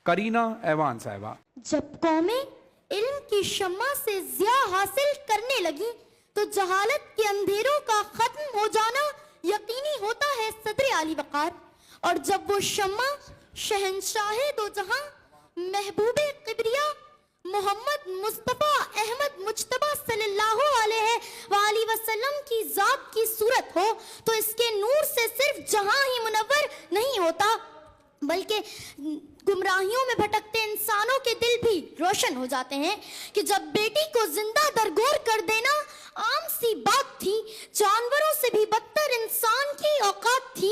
करीना ऐवान साहिबा। जब कौमें इल्म की शम्मा से ज़िया हासिल करने लगी तो जहालत के अंधेरों का खत्म हो जाना यकीनी होता है सदर आली वक़ार। और जब वो शम्मा शहंशाहे दो जहां महबूबे किबरिया मोहम्मद मुस्तफ़ा अहमद मुज्तबा सल्लल्लाहु अलैहि वसल्लम की जात की सूरत हो तो इसके नूर से सिर्फ जहां ही मुनव्वर नहीं होता बल्कि गुमराहियों में भटकते इंसानों के दिल भी रोशन हो जाते हैं। कि जब बेटी को जिंदा दरगोर कर देना आम सी बात थी, जानवरों से भी बदतर इंसान की औकात थी।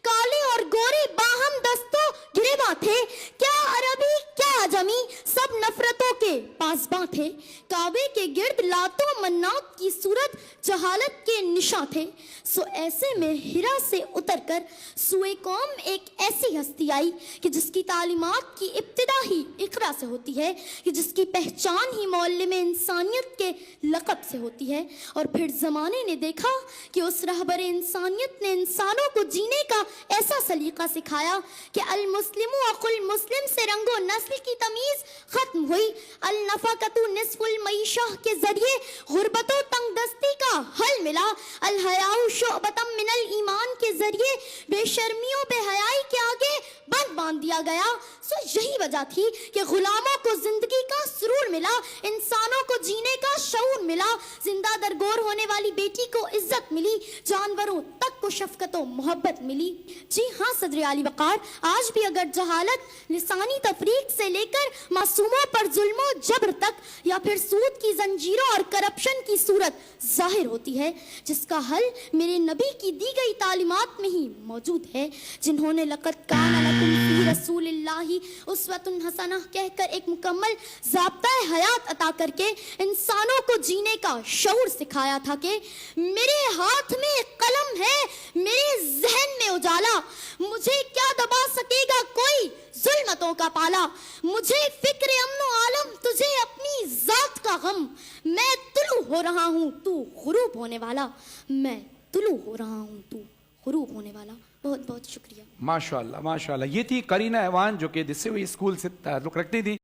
काले और गोरे बाहम दस्तों गिरेबां थे, क्या अरबी क्या अजमी, सब नफरतों के पासबां थे। काबे के गिर्द लातों मन्नात की सूरत जहालत के निशां थे। सो ऐसे में हिरा से उतरकर सुए कौम एक ऐसी हस्ती आई कि जिसकी तालीमात की इब्तिदा ही इकरा से होती है, कि जिसकी पहचान ही मौल्लिम इंसानियत के लक़ब से होती है। और फिर ज़माने ने देखा कि उस रहबर इंसानियत ने इंसानों को जीने का ऐसा सलीका सिखाया कि अल मुस्लिमु अकुल मुस्लिम से रंगो नस्ल की तमीज़ ख़त्म हुई। अल नफ़क़तु निस्फ़ुल मईशा के ज़रिए गुर्बतो तंगदस्ती का हल मिला। अल हयाउ शुअबतम मिनल ईमान के ज़रिए बेशर्मियों बेहयाई के आगे बंद बांध दिया गया। सो यही वजह थी कि गुलामों को जिंदगी का सुरूर मिला, इंसानों को जीने का शऊर मिला, जिंदा दरगोर होने वाली बेटी को इज्जत मिली, जानवरों तक को शफकत और मोहब्बत मिली। जी हाँ सदर आली वक़ार, आज भी अगर जहालत लिसानी तफरीक से लेकर मासूमों पर जुल्म और जबर तक या फिर सूद की जंजीरों और करप्शन की सूरत जाहिर होती है, जिसका हल मेरे नबी की दी गई तालीमात में ही मौजूद है, जिन्होंने लक़द काना लकुम फी रसूलिल्लाहि उस्वतुन हसना कहकर एक मुकम्मल ज़ाब्ता हयात अता करके इंसानों को जीने का शऊर सिखाया था कि मेरे हाथ में कलम है, मेरे जहन में उजाला, मुझे क्या दबा सकेगा कोई जुल्मतों का पाला। मुझे फिक्र अमनो आलम, तुझे अपनी जात का गम, मैं तुलू हो रहा हूँ तू गुरूब होने वाला, मैं तुलू हो रहा हूँ तू गुरूब होने वाला। बहुत बहुत शुक्रिया। माशाअल्लाह माशाअल्लाह। ये थी करीना ऐवान जो कि दिसे हुई स्कूल से ताल्लुक़ रखती थी।